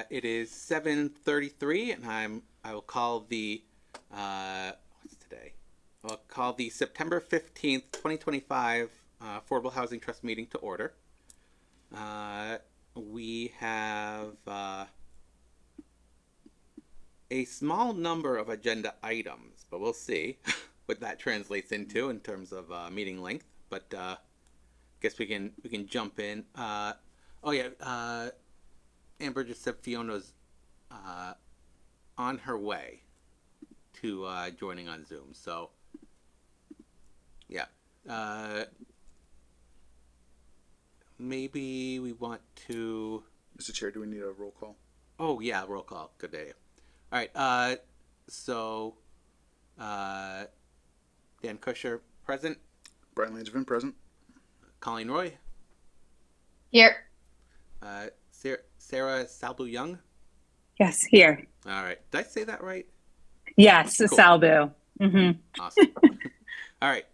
It is 7:33, and I will call the what's today? I'll call the September 15th, 2025 Affordable Housing Trust meeting to order. We have a small number of agenda items, but we'll see what that translates into in terms of meeting length. But guess we can jump in. Oh yeah. Amber just said Fiona's on her way to joining on Zoom. So, yeah. Maybe we want to. Mr. Chair, do we need a roll call? Oh, yeah, roll call. Good day. All right. So, Dan Kusher, present. Brian Langevin, present. Colleen Roy. Here. Sarah Salbu Young. Yes, here. All right. Did I say that right? Yes, Cool. Salbu. Mm-hmm. Awesome. All right.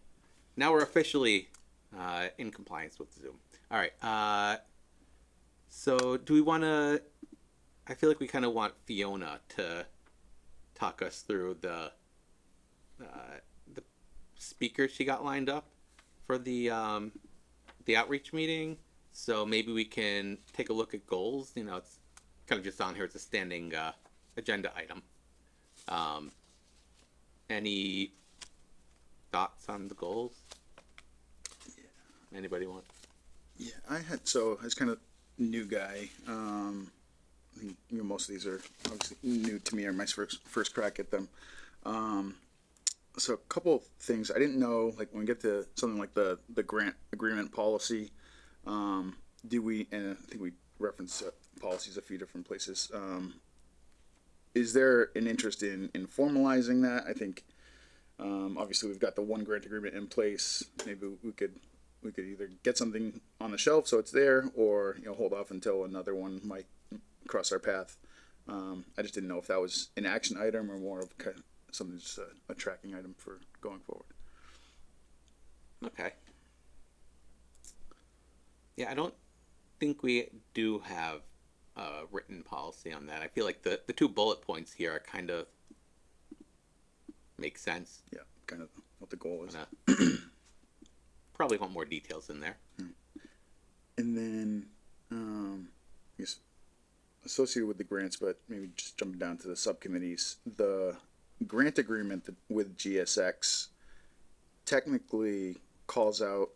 Now we're officially in compliance with Zoom. All right. So do we want to? I feel like we kind of want Fiona to talk us through the speakers she got lined up for the outreach meeting. So maybe we can take a look at goals. You know, it's kind of just on here. It's a standing agenda item. Any thoughts on the goals? Anybody want? Yeah, I was kind of new guy. I think, most of these are obviously new to me, or my first crack at them. So a couple of things I didn't know, like when we get to something like the grant agreement policy, do we, and I think we reference policies a few different places. Is there an interest in formalizing that? I think, obviously we've got the one grant agreement in place. Maybe we could either get something on the shelf so it's there, or hold off until another one might cross our path. I just didn't know if that was an action item or more of kind of something just a tracking item for going forward. Okay. Yeah, I don't think we do have a written policy on that. I feel like the two bullet points here are kind of make sense. Yeah, kind of what the goal is. Probably want more details in there. And then, I guess associated with the grants, but maybe just jumping down to the subcommittees, the grant agreement with GSX technically calls out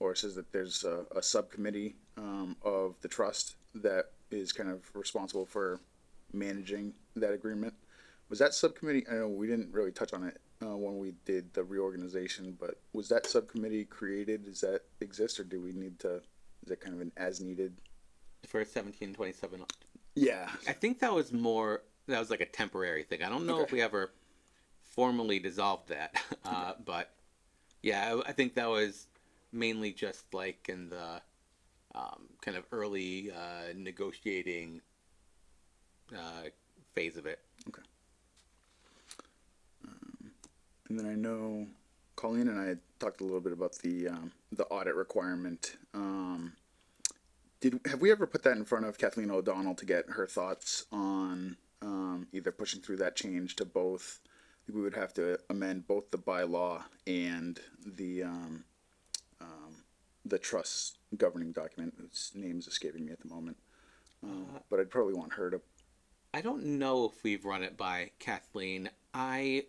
or says that there's a subcommittee of the trust that is kind of responsible for managing that agreement. Was that subcommittee, I know we didn't really touch on it when we did the reorganization, but was that subcommittee created? Does that exist, or do we need to, is that kind of an as needed? For 1727. Yeah. I think that was like a temporary thing. I don't know if we ever formally dissolved that. But yeah, I think that was mainly just like in the kind of early negotiating phase of it. Okay. And then I know Colleen and I had talked a little bit about the audit requirement. Have we ever put that in front of Kathleen O'Donnell to get her thoughts on either pushing through that change to both? I think we would have to amend both the bylaw and the trust governing document, whose name is escaping me at the moment. But I'd probably want her to. I don't know if we've run it by Kathleen. I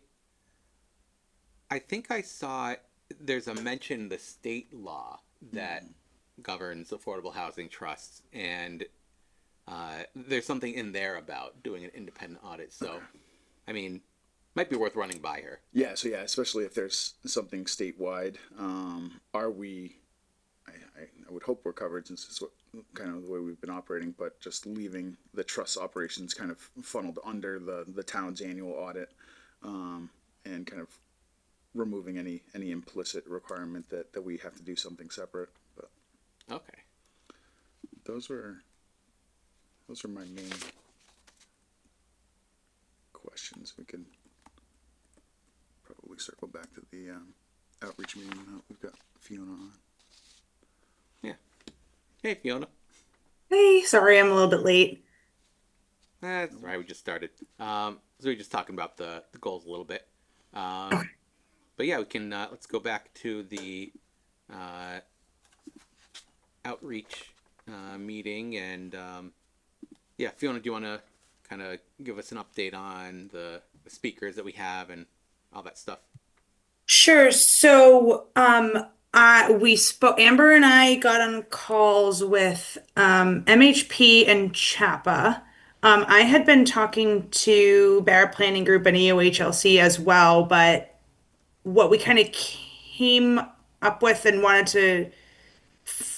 think I saw there's a mention in the state law that governs affordable housing trusts, and there's something in there about doing an independent audit. So, okay. I mean, might be worth running by her. Yeah. So yeah, especially if there's something statewide, are we? I would hope we're covered, since it's kind of the way we've been operating, but just leaving the trust operations kind of funneled under the town's annual audit, and kind of removing any implicit requirement that we have to do something separate. But okay, those are my main questions. We could probably circle back to the outreach meeting that we've got Fiona on. Yeah. Hey, Fiona. Hey, sorry, I'm a little bit late. That's right. We just started. So we are just talking about the goals a little bit. Um, Okay. but yeah, we can let's go back to the uh, outreach meeting and yeah, Fiona, do you want to kind of give us an update on the speakers that we have and all that stuff? Sure. So, we spoke, Amber and I got on calls with MHP and Chappa. I had been talking to Barrett Planning Group and EOHLC as well, but what we kind of came up with and wanted to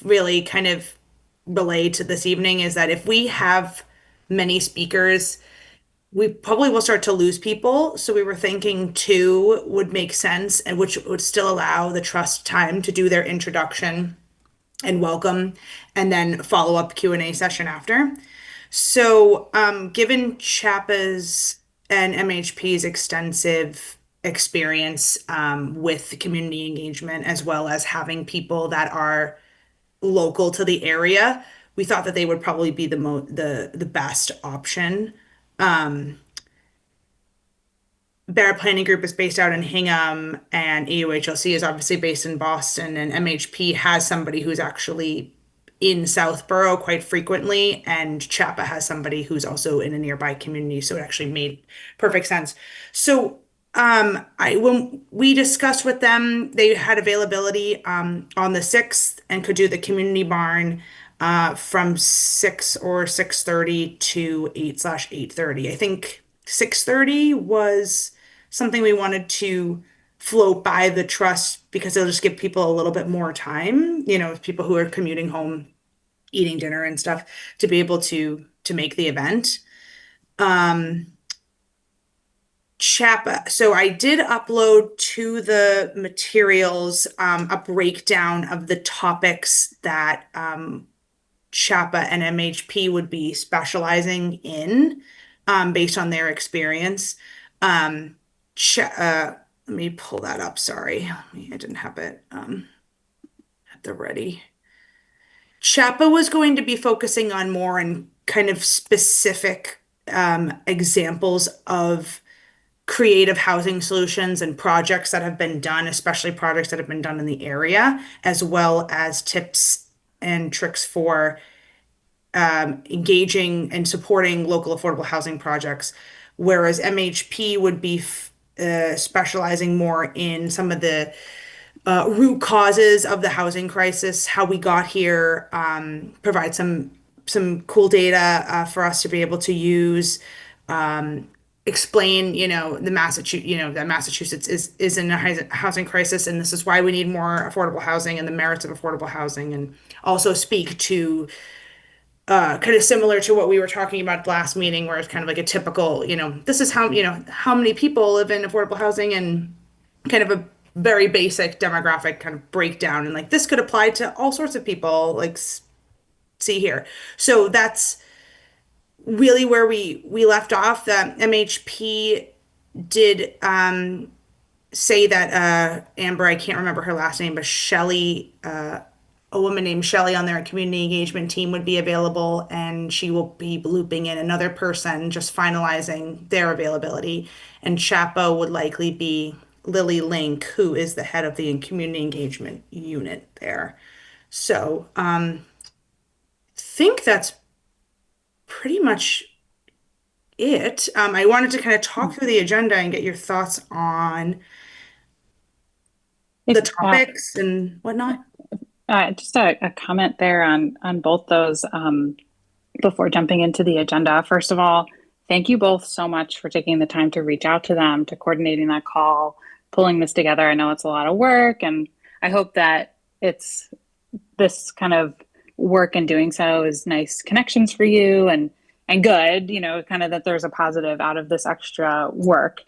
really kind of relay to this evening is that if we have many speakers, we probably will start to lose people. So we were thinking two would make sense and which would still allow the trust time to do their introduction and welcome and then follow up Q&A session after. So given Chappa's and MHP's extensive experience with community engagement as well as having people that are local to the area, we thought that they would probably be the best option. Barrett Planning Group is based out in Hingham, and EUHLC is obviously based in Boston, and MHP has somebody who's actually in Southborough quite frequently, and Chappa has somebody who's also in a nearby community, so it actually made perfect sense. So, I when we discussed with them, they had availability on the 6th and could do the community barn from 6 or 6:30 to 8/8:30. I think 6:30 was something we wanted to float by the trust because it'll just give people a little bit more time, people who are commuting home, eating dinner and stuff, to be able to make the event. Chappa. So I did upload to the materials a breakdown of the topics that Chappa and MHP would be specializing in based on their experience. Let me pull that up. Sorry, I didn't have it at the ready. Chappa was going to be focusing on more and kind of specific examples of creative housing solutions and projects that have been done, especially projects that have been done in the area, as well as tips and tricks for engaging and supporting local affordable housing projects, whereas MHP would be specializing more in some of the root causes of the housing crisis, how we got here, provide some cool data for us to be able to use, explain, that Massachusetts is in a housing crisis, and this is why we need more affordable housing and the merits of affordable housing, and also speak to kind of similar to what we were talking about last meeting, where it's kind of like a typical, this is how many people live in affordable housing and kind of a very basic demographic kind of breakdown. And like this could apply to all sorts of people, like see here. So that's really where we left off. The MHP did say that Amber, I can't remember her last name, but Shelley, a woman named Shelley on their community engagement team would be available, and she will be looping in another person, just finalizing their availability. And Chapo would likely be Lily Link, who is the head of the community engagement unit there. So, think that's pretty much it. I wanted to kind of talk through the agenda and get your thoughts on the If, topics and whatnot. just a comment there on both those before jumping into the agenda. First of all, thank you both so much for taking the time to reach out to them, to coordinating that call, pulling this together. I know it's a lot of work, and I hope that it's this kind of work and doing so is nice connections for you and good, kind of that there's a positive out of this extra work.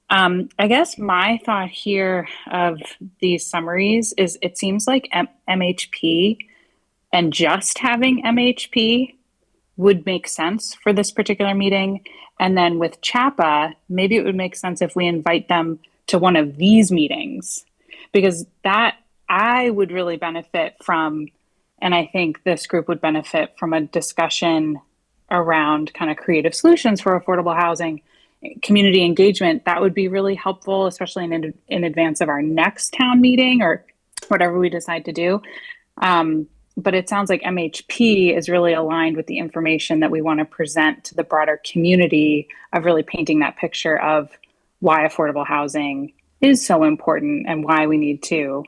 I guess my thought here of these summaries is it seems like MHP and just having MHP would make sense for this particular meeting. And then with Chappa, maybe it would make sense if we invite them to one of these meetings, because that I would really benefit from And I think this group would benefit from a discussion around kind of creative solutions for affordable housing, community engagement. That would be really helpful, especially in advance of our next town meeting or whatever we decide to do. But it sounds like MHP is really aligned with the information that we want to present to the broader community of really painting that picture of why affordable housing is so important and why we need to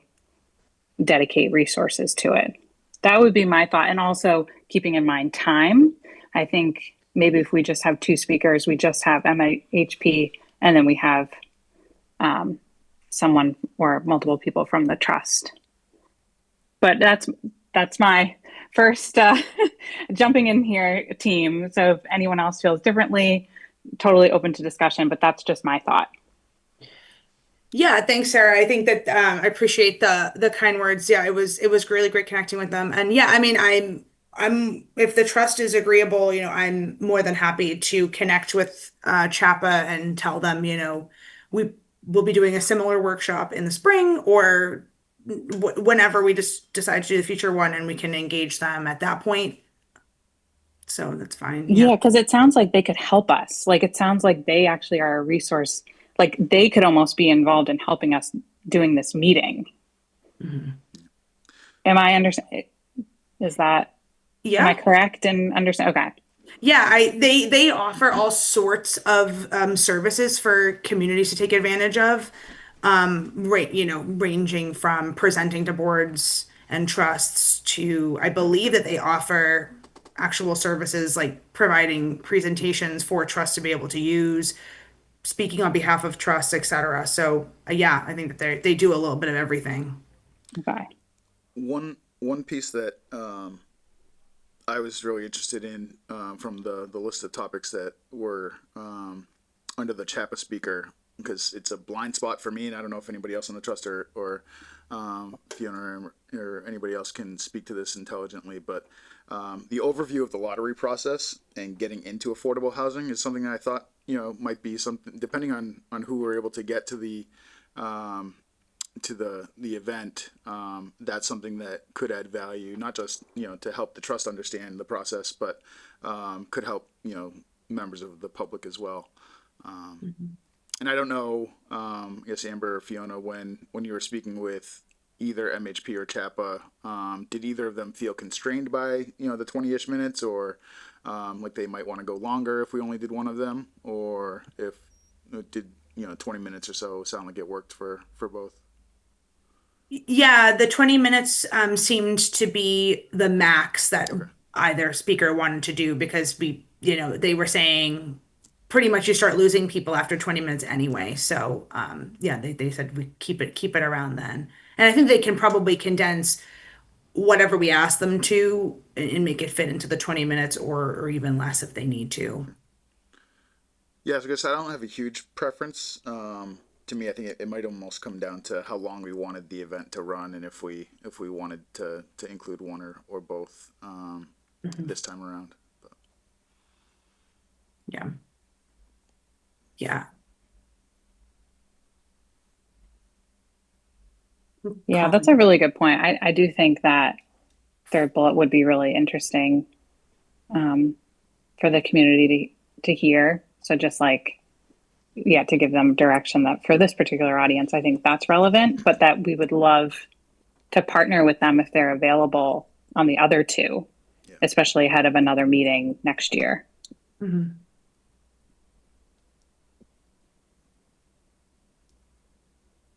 dedicate resources to it. That would be my thought. And also keeping in mind time. I think maybe if we just have two speakers, we just have MHP and then we have someone or multiple people from the trust. But that's my first jumping in here team. So if anyone else feels differently, totally open to discussion, but that's just my thought. Yeah, thanks, Sarah. I think that I appreciate the kind words. Yeah, it was really great connecting with them. And yeah, I mean, I'm if the trust is agreeable, I'm more than happy to connect with CHAPA and tell them, we will be doing a similar workshop in the spring or whenever we just decide to do the future one, and we can engage them at that point. So that's fine. Yeah. Yeah, because it sounds like they could help us. Like it sounds like they actually are a resource. Like they could almost be involved in helping us doing this meeting. Mm-hmm. Am I understand? Is that Yeah. am I correct in understand? Okay. Yeah, they offer all sorts of services for communities to take advantage of, ranging from presenting to boards and trusts to, I believe that they offer actual services like providing presentations for trusts to be able to use, speaking on behalf of trusts, etc. So yeah, I think that they do a little bit of everything. Okay. One piece that I was really interested in from the list of topics that were under the CHAPA speaker, because it's a blind spot for me, and I don't know if anybody else on the trust or Fiona or anybody else can speak to this intelligently, but the overview of the lottery process and getting into affordable housing is something that I thought might be something, depending on who we're able to get to the event. That's something that could add value, not just to help the trust understand the process, but could help members of the public as well. And I don't know, I guess Amber or Fiona, when you were speaking with either MHP or CHAPA, did either of them feel constrained by the 20-ish minutes, or like they might want to go longer if we only did one of them, or if did 20 minutes or so sound like it worked for both? Yeah, the 20 minutes seemed to be the max that either speaker wanted to do, because they were saying pretty much you start losing people after 20 minutes anyway. So yeah, they said we keep it around then. And I think they can probably condense whatever we ask them to and make it fit into the 20 minutes or even less if they need to. Yeah, so I guess I don't have a huge preference. To me, I think it might almost come down to how long we wanted the event to run, and if we wanted to include one or both this time around. But. Yeah. Yeah. Yeah, that's a really good point. I do think that third bullet would be really interesting for the community to hear. So just like, yeah, to give them direction that for this particular audience, I think that's relevant, but that we would love to partner with them if they're available on the other two, especially ahead of another meeting next year. Mm-hmm.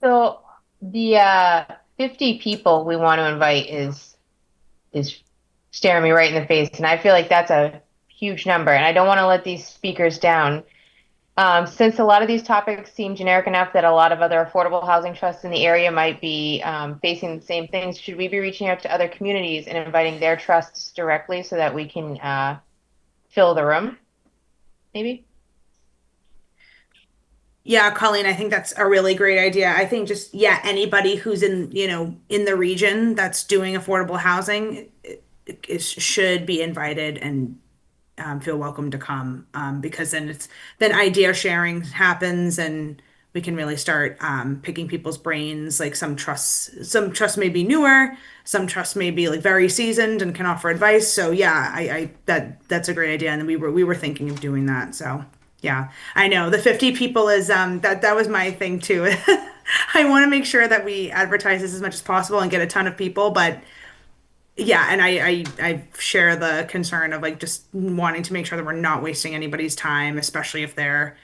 So the 50 people we want to invite is staring me right in the face, and I feel like that's a huge number, and I don't want to let these speakers down. Since a lot of these topics seem generic enough that a lot of other affordable housing trusts in the area might be facing the same things, should we be reaching out to other communities and inviting their trusts directly so that we can fill the room? Maybe? Yeah, Colleen, I think that's a really great idea. I think just, anybody who's in the region that's doing affordable housing should be invited and feel welcome to come, because then idea sharing happens, and we can really start picking people's brains. Like some trusts may be newer, some trusts may be like very seasoned and can offer advice. So yeah, that's a great idea, and we were thinking of doing that. So yeah, I know the 50 people is that was my thing too. I want to make sure that we advertise this as much as possible and get a ton of people, but yeah, and I share the concern of like just wanting to make sure that we're not wasting anybody's time, especially if they're,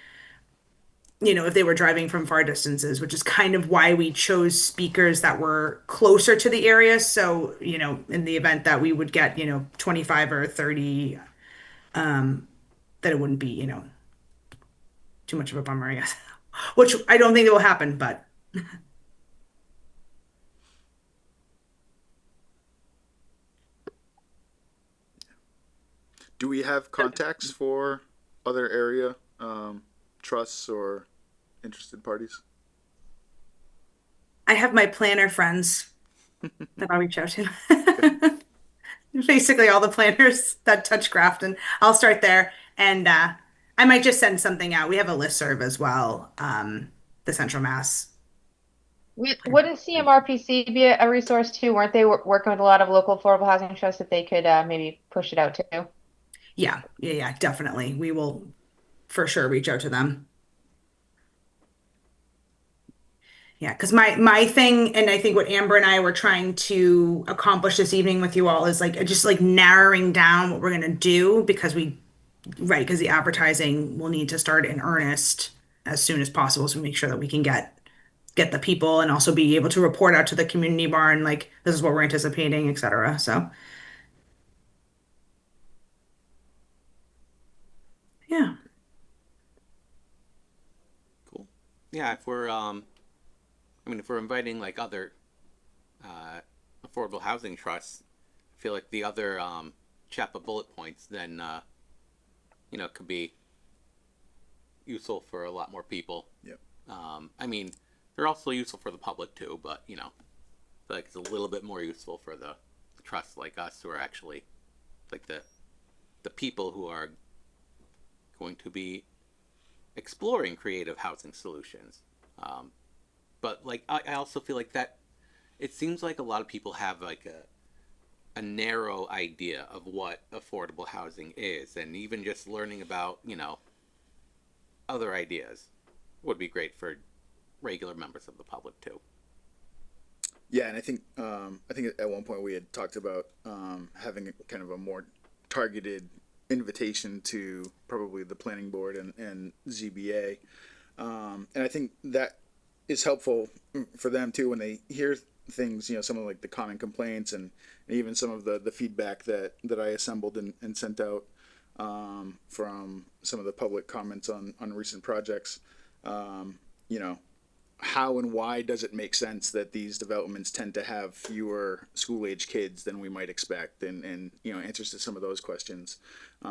if they were driving from far distances, which is kind of why we chose speakers that were closer to the area. So, in the event that we would get, 25 or 30, that it wouldn't be, too much of a bummer, I guess. Which I don't think it will happen, but Do we have contacts for other area trusts or interested parties? I have my planner friends that I'll reach out to. Basically all the planners that touch Grafton. I'll start there, and I might just send something out. We have a listserv as well, the Central Mass. Wouldn't CMRPC be a resource too? Weren't they working with a lot of local affordable housing trusts that they could maybe push it out to? Yeah, definitely. We will for sure reach out to them. Yeah, because my thing, and I think what Amber and I were trying to accomplish this evening with you all is like just like narrowing down what we're gonna do, because because the advertising will need to start in earnest as soon as possible, so we make sure that we can get the people and also be able to report out to the community barn like this is what we're anticipating, etc. So yeah. Cool. Yeah, if we're inviting like other affordable housing trusts, I feel like the other CHAPA bullet points then could be useful for a lot more people. Yep. They're also useful for the public too, but I feel like it's a little bit more useful for the trusts like us who are actually like the people who are going to be exploring creative housing solutions. But like I also feel like that it seems like a lot of people have like a narrow idea of what affordable housing is, and even just learning about other ideas would be great for regular members of the public too. Yeah, and I think at one point we had talked about having a kind of a more targeted invitation to probably the planning board and ZBA, and I think that is helpful for them too when they hear things, some of like the common complaints and even some of the feedback that I assembled and sent out from some of the public comments on recent projects. How and why does it make sense that these developments tend to have fewer school age kids than we might expect, and answers to some of those questions,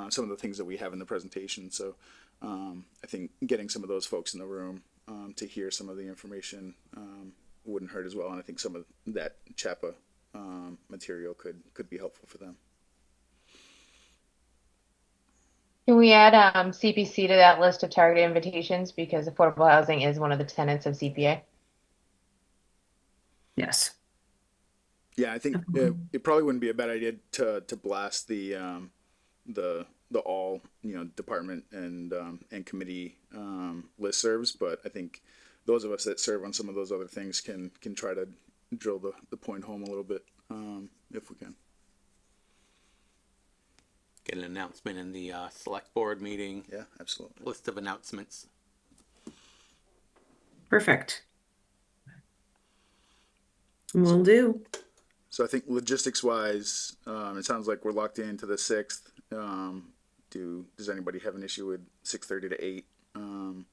some of the things that we have in the presentation. So I think getting some of those folks in the room to hear some of the information wouldn't hurt as well, and I think some of that CHAPA material could be helpful for them. Can we add CPC to that list of targeted invitations, because affordable housing is one of the tenets of CPA? Yes. Yeah, I think it probably wouldn't be a bad idea to blast the all department and committee listservs, but I think those of us that serve on some of those other things can try to drill the point home a little bit if we can. Get an announcement in the select board meeting. Yeah, absolutely. List of announcements. Perfect. Will do. So I think logistics wise, it sounds like we're locked into the 6th. Does anybody have an issue with 6:30 to 8? And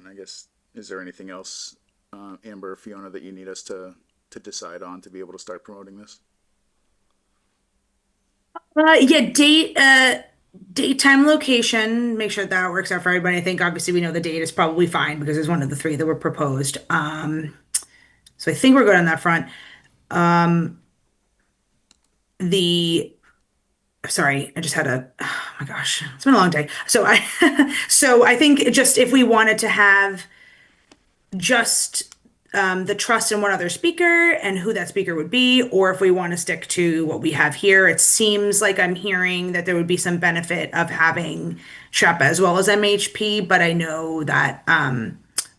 I guess, is there anything else, Amber or Fiona, that you need us to decide on to be able to start promoting this? Yeah, date, time, location. Make sure that works out for everybody. I think obviously we know the date is probably fine because it's one of the 3 that were proposed. So I think we're good on that front. Sorry, I just had oh my gosh, it's been a long day. So I think just if we wanted to have just the trust and one other speaker and who that speaker would be, or if we want to stick to what we have here. It seems like I'm hearing that there would be some benefit of having CHEPA as well as MHP, but I know that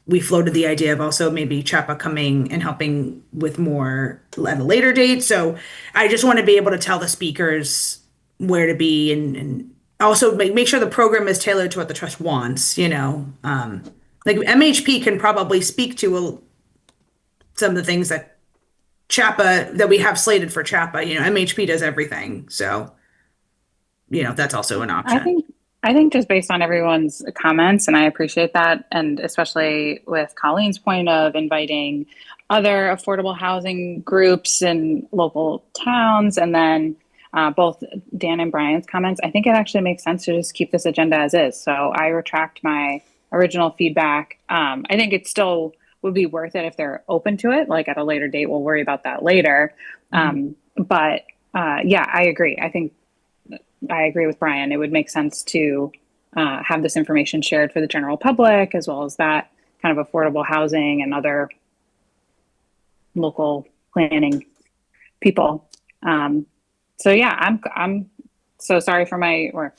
we floated the idea of also maybe CHEPA coming and helping with more at a later date. So I just want to be able to tell the speakers where to be and also make sure the program is tailored to what the trust wants, you know. Like MHP can probably speak to some of the things that CHAPA that we have slated for CHAPA. You know, MHP does everything, so you know that's also an I option. think just based on everyone's comments, and I appreciate that, and especially with Colleen's point of inviting other affordable housing groups in local towns, and then both Dan and Brian's comments, I think it actually makes sense to just keep this agenda as is. So I retract my original feedback. I think it still would be worth it if they're open to it. Like at a later date, we'll worry about that later. But yeah, I agree. I agree with Brian. It would make sense to have this information shared for the general public, as well as that kind of affordable housing and other local planning people. So yeah, I'm so sorry for or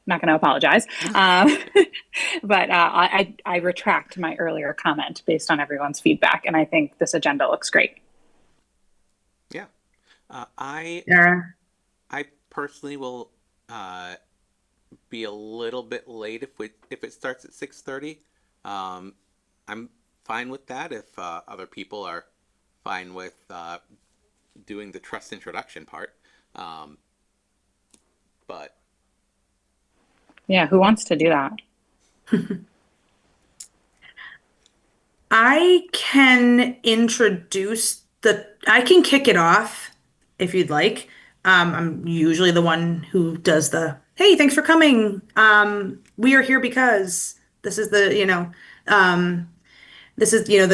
not going to apologize. But I retract my earlier comment based on everyone's feedback. And I think this agenda looks great. Yeah. Yeah. I personally will be a little bit late if it starts at 6:30. I'm fine with that if other people are fine with doing the trust introduction part. But Yeah, who wants to do that? I can I can kick it off if you'd like. I'm usually the one who does hey, thanks for coming. We are here because this is the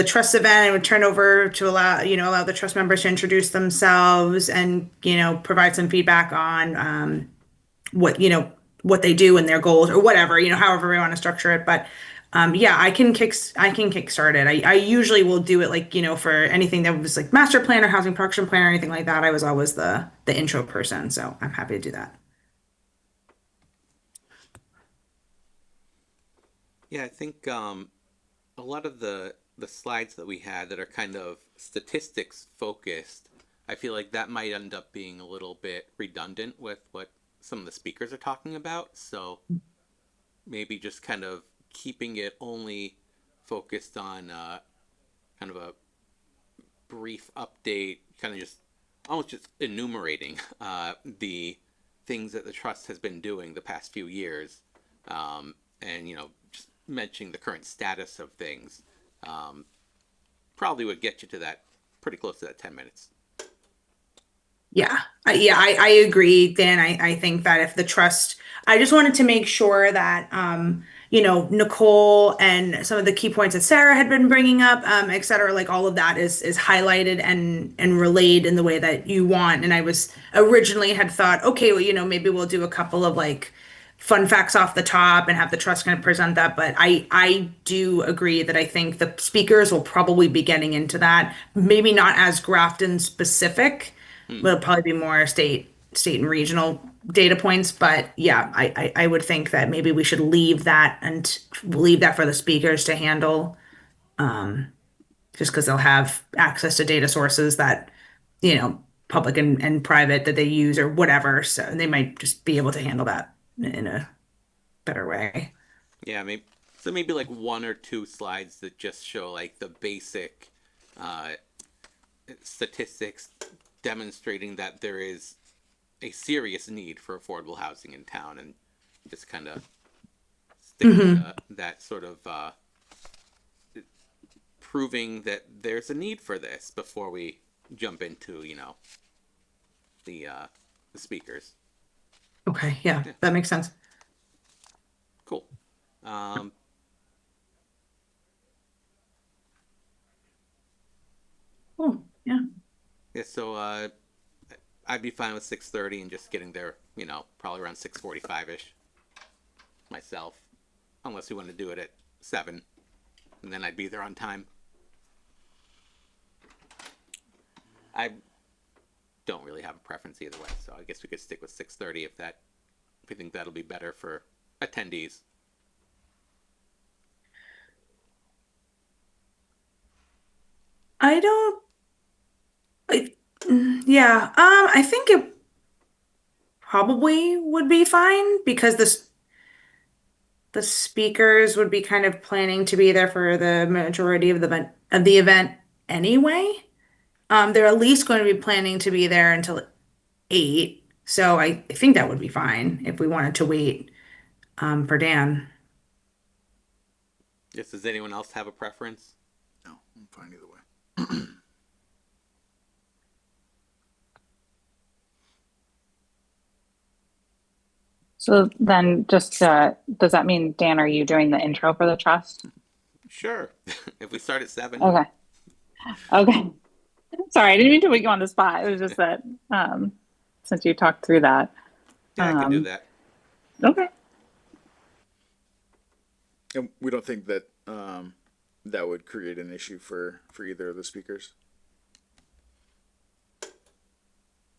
trust event. I would turn over to allow the trust members to introduce themselves and, provide some feedback on, what they do and their goals or whatever, however we want to structure it. But yeah, I can kickstart it. I usually will do it like, for anything that was like master plan or housing production plan or anything like that. I was always the intro person, so I'm happy to do that. yeah, I think a lot of the slides that we had that are kind of statistics focused, I feel like that might end up being a little bit redundant with what some of the speakers are talking about. So maybe just kind of keeping it only focused on kind of a brief update, kind of just almost just enumerating the things that the trust has been doing the past few years, and just mentioning the current status of things. Probably would get you to that pretty close to that 10 minutes. Yeah, I agree, Dan. I think that if the trust, I just wanted to make sure that, Nicole and some of the key points that Sarah had been bringing up, et cetera, like all of that is highlighted and relayed in the way that you want. And I was originally had thought, okay, well, maybe we'll do a couple of like fun facts off the top and have the trust kind of present that. But I do agree that I think the speakers will probably be getting into that. Maybe not as Grafton specific, but it'll probably be more state and regional data points. But yeah, I would think that maybe we should leave that for the speakers to handle, just because they'll have access to data sources that, public and private that they use or whatever. So they might just be able to handle that in a better way. Yeah, maybe like one or two slides that just show like the basic statistics demonstrating that there is a serious need for affordable housing in town, and just kind of stick to that sort of proving that there's a need for this before we jump into the speakers. Okay, yeah, that makes sense. Cool. Cool. Yeah. Yeah, so I'd be fine with 6:30 and just getting there, probably around 6:45ish myself, unless we want to do it at 7, and then I'd be there on time. I don't really have a preference either way, so I guess we could stick with 6:30 if we think that'll be better for attendees. I don't. Yeah. I think it probably would be fine because the speakers would be kind of planning to be there for the majority of the event anyway. They're at least going to be planning to be there until 8. So I think that would be fine if we wanted to wait for Dan. Yes, does anyone else have a preference? No, I'm fine either way. So then just, does that mean, Dan, are you doing the intro for the trust? Sure. If we start at 7. Okay. Okay. Sorry, I didn't mean to put you on the spot. It was just that, since you talked through that. Yeah, I can do Um, that. Okay. And we don't think that that would create an issue for either of the speakers.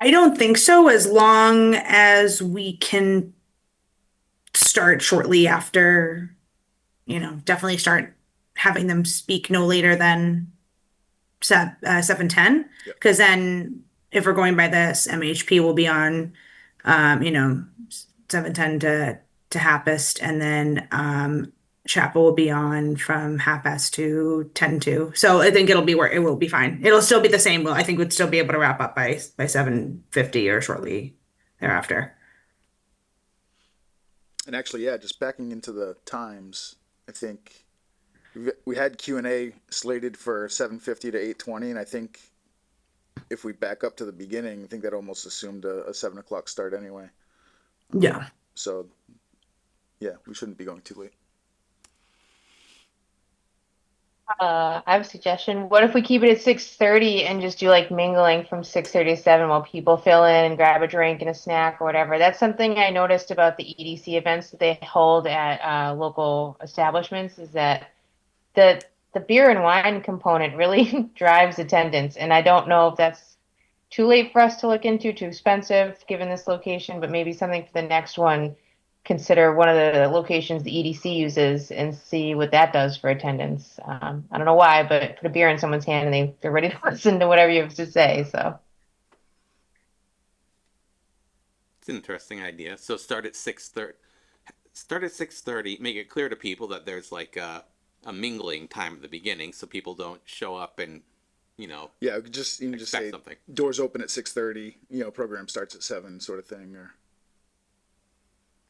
I don't think so, as long as we can start shortly after, definitely start having them speak no later than 7:10. Yep. Because then if we're going by this, MHP will be on, 7:10 to half past, and then Chapel will be on from half past to 10 to. So I think it will be fine. It'll still be the same. I think we'd still be able to wrap up by 7:50 or shortly thereafter. And actually, yeah, just backing into the times, I think we had Q&A slated for 7:50 to 8:20, and I think if we back up to the beginning, I think that almost assumed a 7 o'clock start anyway. Yeah. So, yeah, we shouldn't be going too late. I have a suggestion. What if we keep it at 6:30 and just do like mingling from 6:30 to 7 while people fill in and grab a drink and a snack or whatever? That's something I noticed about the EDC events that they hold at local establishments, is that the beer and wine component really drives attendance. And I don't know if that's too late for us to look into, too expensive given this location, but maybe something for the next one. Consider one of the locations the EDC uses and see what that does for attendance. I don't know why, but put a beer in someone's hand and they're ready to listen to whatever you have to say. So It's an interesting idea. So start at 6:30. Start at 6:30. Make it clear to people that there's like a mingling time at the beginning, so people don't show up and Yeah, we could just you can just expect say something. doors open at 6:30. Program starts at 7, sort of thing. Or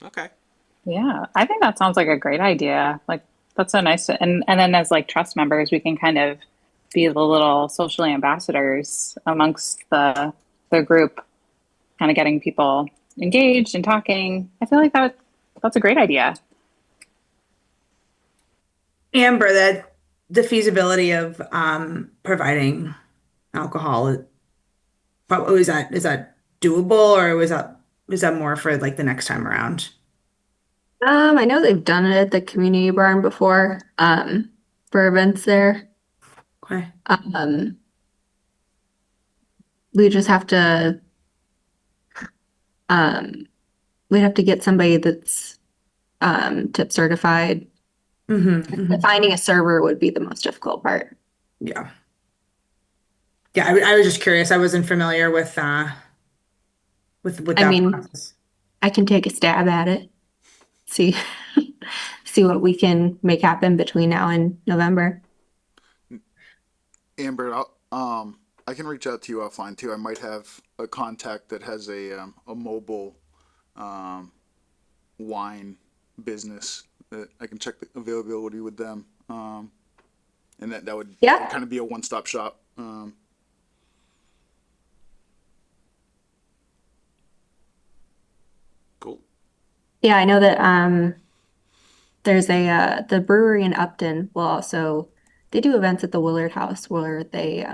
Okay. Yeah, I think that sounds like a great idea. Like that's so nice. And then as like trust members, we can kind of be the little social ambassadors amongst the group, kind of getting people engaged and talking. I feel like that's a great idea. Amber, that the feasibility of providing alcohol, is that doable, or was that more for like the next time around? I know they've done it at the community barn before, for events there. Okay. We just have to, we'd have to get somebody that's, tip certified. Mm-hmm. Finding a server would be the most difficult part. Yeah. Yeah, I was just curious. I wasn't familiar with that I mean- process. I can take a stab at it. See, see what we can make happen between now and November. Amber, I can reach out to you offline too. I might have a contact that has a mobile wine business that I can check the availability with them, and that would Yeah. kind of be a one-stop shop. Cool. Yeah, I know that there's the brewery in Upton will also, they do events at the Willard House where they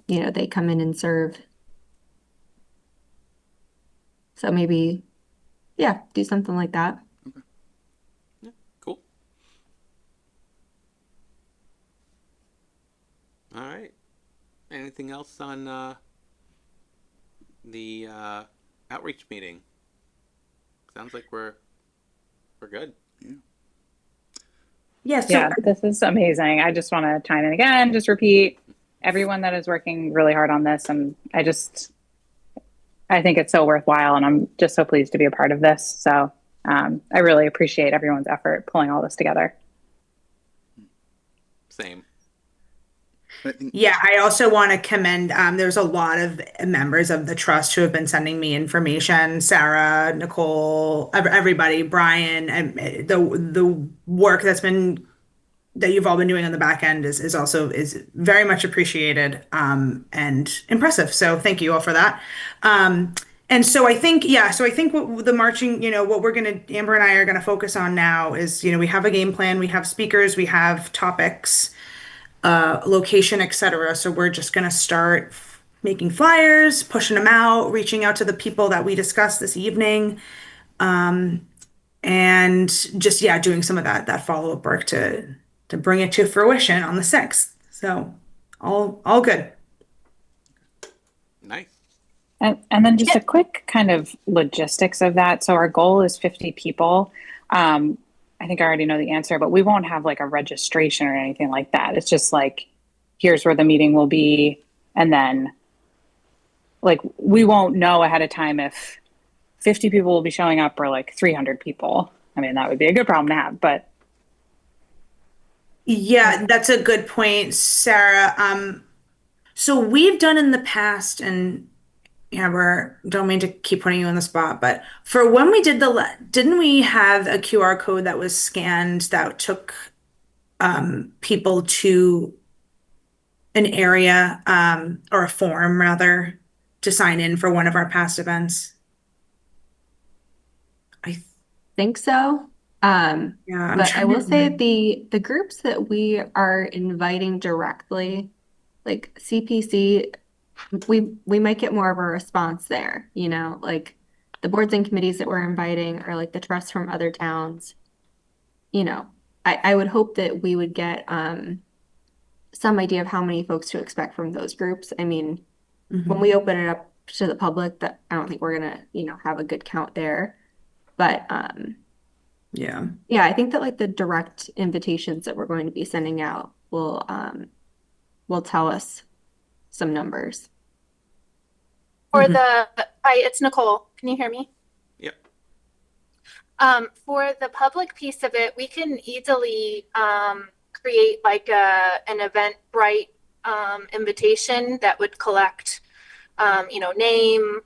they come in and serve. So maybe do something like that. Cool. All right. Anything else on the outreach meeting? Sounds like we're good. Yeah, so Yeah, this is amazing. I just want to chime in again, just repeat everyone that is working really hard on this. And I think it's so worthwhile. And I'm just so pleased to be a part of this. So I really appreciate everyone's effort pulling all this together. Same. I think, yeah, I also want to commend, there's a lot of members of the trust who have been sending me information, Sarah, Nicole, everybody, Brian, and the work that you've all been doing on the back end is also is very much appreciated, and impressive. So thank you all for that. And so I think, yeah, so I think what the marching, what Amber and I are gonna focus on now is, we have a game plan, we have speakers, we have topics, location, etc. So we're just going to start making flyers, pushing them out, reaching out to the people that we discussed this evening, and just doing some of that follow up work to bring it to fruition on the 6th. So all good. Nice. And then just a quick kind of logistics of that. So our goal is 50 people. I think I already know the answer, but we won't have like a registration or anything like that. It's just like, here's where the meeting will be. And then like, we won't know ahead of time if 50 people will be showing up or like 300 people. I mean, that would be a good problem to have, but. Yeah, that's a good point, Sarah. So we've done in the past, and don't mean to keep putting you on the spot, but for when we didn't we have a QR code that was scanned that took people to an area, or a form rather, to sign in for one of our past events? Think so. Yeah, I'm But I trying will to say remember. the groups that we are inviting directly, like CPC, we might get more of a response there, like the boards and committees that we're inviting or like the trusts from other towns. I would hope that we would get some idea of how many folks to expect from those groups. I mean, when we open it up to the public, that I don't think we're gonna, have a good count there. But Yeah. yeah, I think that like the direct invitations that we're going to be sending out will tell us some numbers. For hi, it's Nicole. Can you hear me? Yep. For the public piece of it, we can easily create like an Eventbrite invitation that would collect, name,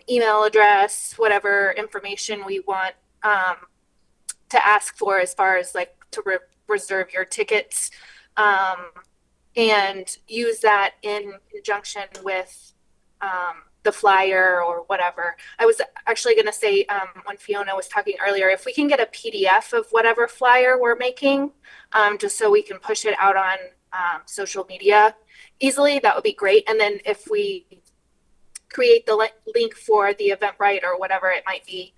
email address, whatever information we want to ask for as far as like to reserve your tickets, and use that in conjunction with the flyer or whatever. I was actually going to say, when Fiona was talking earlier, if we can get a PDF of whatever flyer we're making, just so we can push it out on social media easily, that would be great. And then if we create the link for the Eventbrite or whatever it might be,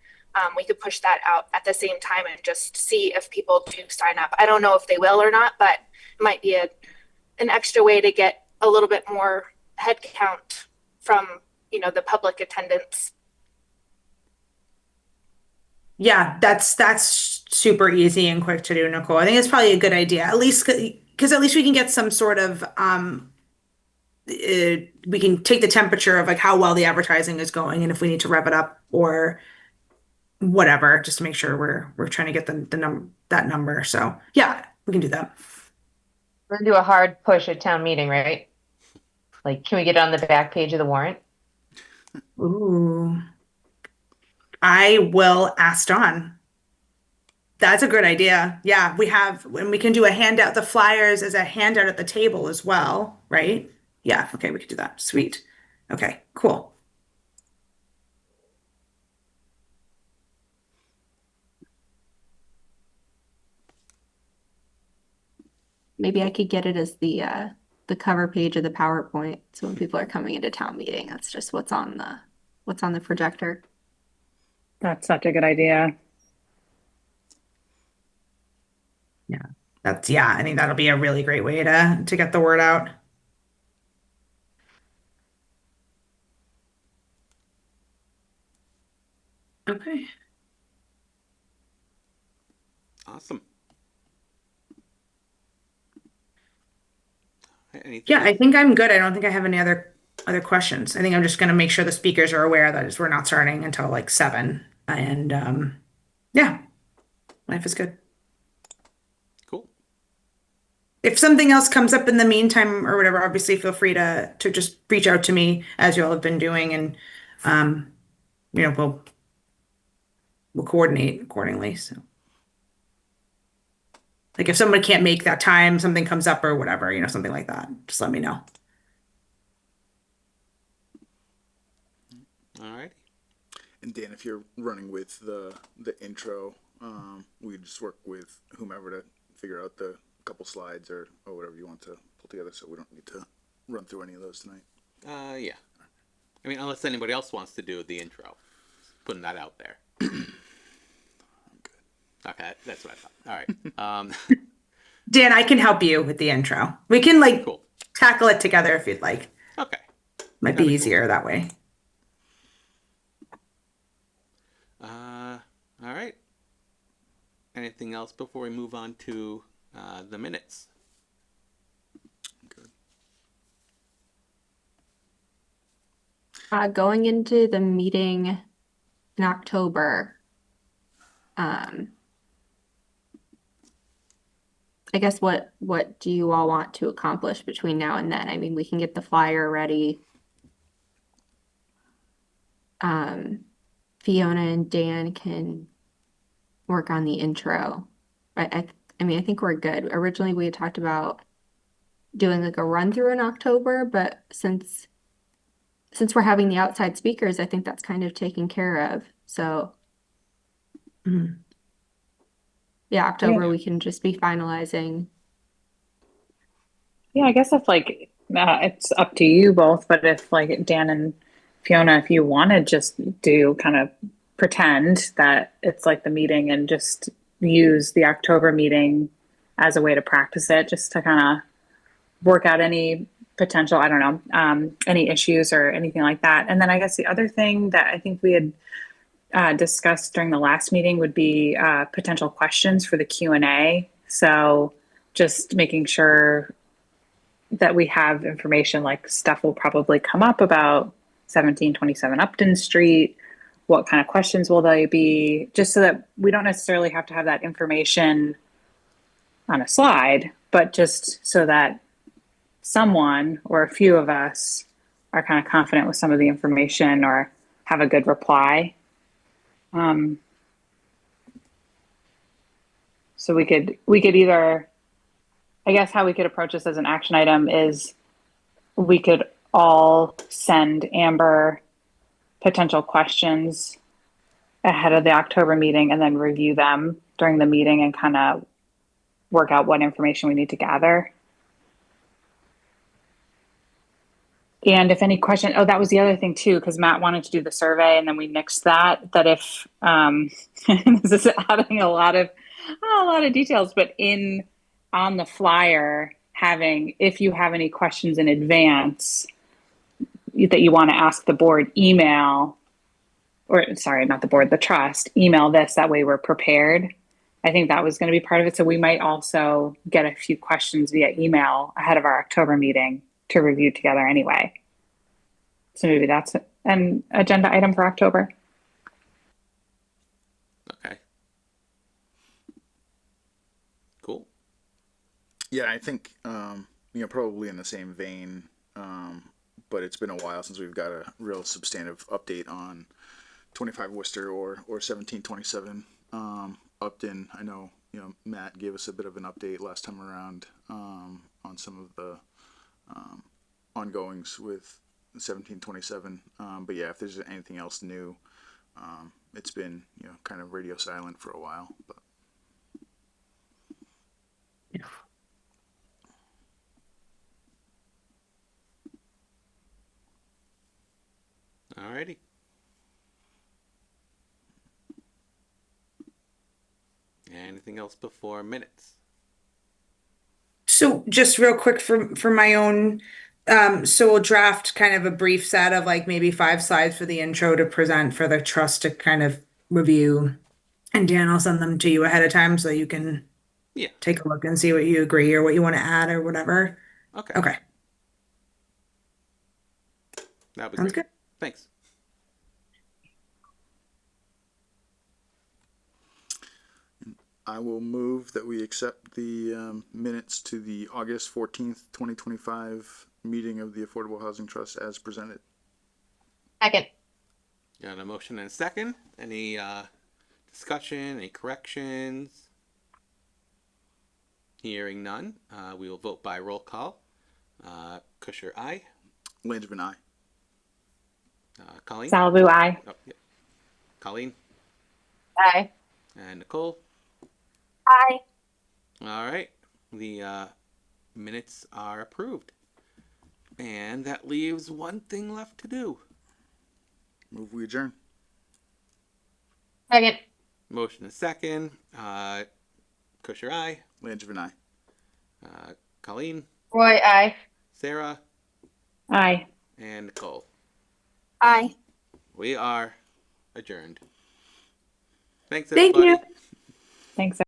we could push that out at the same time and just see if people do sign up. I don't know if they will or not, but it might be an extra way to get a little bit more head count from the public attendance. Yeah, that's super easy and quick to do, Nicole. I think it's probably a good idea, at least because at least we can get some sort of we can take the temperature of like how well the advertising is going, and if we need to rev it up or whatever, just to make sure we're trying to get that number. So yeah, we can do that. We're gonna do a hard push at town meeting, right? Like, can we get it on the back page of the warrant? Ooh, I will ask Dawn. That's a good idea. Yeah, and we can do a handout, the flyers as a handout at the table as well, right? Yeah, okay, we could do that. Sweet. Okay, cool. Maybe I could get it as the cover page of the PowerPoint. So when people are coming into town meeting, that's just what's on the projector. That's such a good idea. Yeah, I think that'll be a really great way to get the word out. Okay. Awesome. Anything Yeah, I else? think I'm good. I don't think I have any other questions. I think I'm just gonna make sure the speakers are aware that we're not starting until like 7. And yeah, life is good. Cool. If something else comes up in the meantime or whatever, obviously feel free to just reach out to me as you all have been doing, and um, we'll coordinate accordingly. So, like if someone can't make that time, something comes up or whatever, something like that, just let me know. All right. And Dan, if you're running with the intro, we just work with whomever to figure out the couple slides or whatever you want to pull together, so we don't need to run through any of those tonight. Yeah. I mean, unless anybody else wants to do the intro, just putting that out there. Okay, that's what I thought. All right. Dan, I can help you with the intro. We can Cool. tackle it together if you'd like. Okay. Might That'd be be cool. easier that way. All right. Anything else before we move on to the minutes? Good. Going into the meeting in October, I guess what do you all want to accomplish between now and then? I mean, we can get the flyer ready. Fiona and Dan can work on the intro. I mean, I think we're good. Originally, we had talked about doing like a run through in October, but since we're having the outside speakers, I think that's kind of taken care of. So Mhm. yeah, October we can just be finalizing. Yeah, I guess if it's up to you both, but if like Dan and Fiona, if you want to just do kind of pretend that it's like the meeting and just use the October meeting as a way to practice it, just to kind of work out any potential, I don't know, any issues or anything like that. And then I guess the other thing that I think we had discussed during the last meeting would be potential questions for the Q&A. So just making sure that we have information, like stuff will probably come up about 1727 Upton Street. What kind of questions will they be? Just so that we don't necessarily have to have that information on a slide, but just so that someone or a few of us are kind of confident with some of the information or have a good reply. So we could either, I guess how we could approach this as an action item is we could all send Amber potential questions ahead of the October meeting and then review them during the meeting and kind of work out what information we need to gather. And if any question, that was the other thing too, because Matt wanted to do the survey and then we nixed that if, this is adding a lot of details, but on the flyer, if you have any questions in advance that you want to ask the board, email, or sorry, not the board, the trust, email this, that way we're prepared. I think that was going to be part of it. So we might also get a few questions via email ahead of our October meeting to review together anyway. So maybe that's an agenda item for October. Okay. Cool. Yeah, I think probably in the same vein, but it's been a while since we've got a real substantive update on 25 Worcester or 1727 Upton. I know Matt gave us a bit of an update last time around on some of the ongoings with 1727. But yeah, if there's anything else new, it's been kind of radio silent for a while. But Alrighty. Anything else before minutes? So just real quick for my own, so we'll draft kind of a brief set of like maybe 5 slides for the intro to present for the trust to kind of review. And Dan, I'll send them to you ahead of time so you can Yeah. take a look and see what you agree or what you want to add or whatever. Okay. Okay, That was sounds great. good. Thanks. I will move that we accept the minutes to the August 14th, 2025 meeting of the Affordable Housing Trust as presented. Second. Got a motion and a second. Any discussion? Any corrections? Hearing none, we will vote by roll call. Kusher, aye. Langevin, aye. Colleen? Salavu, aye. Oh, yeah. Colleen? Aye. And Nicole? Aye. All right. The minutes are approved. And that leaves one thing left to do. Move we adjourn. Second. Motion and second. Kusher, aye. Langevin, aye. Colleen? Roy, aye. Sarah? Aye. And Nicole. Aye. We are adjourned. Thanks, Thank everybody. you. Thanks,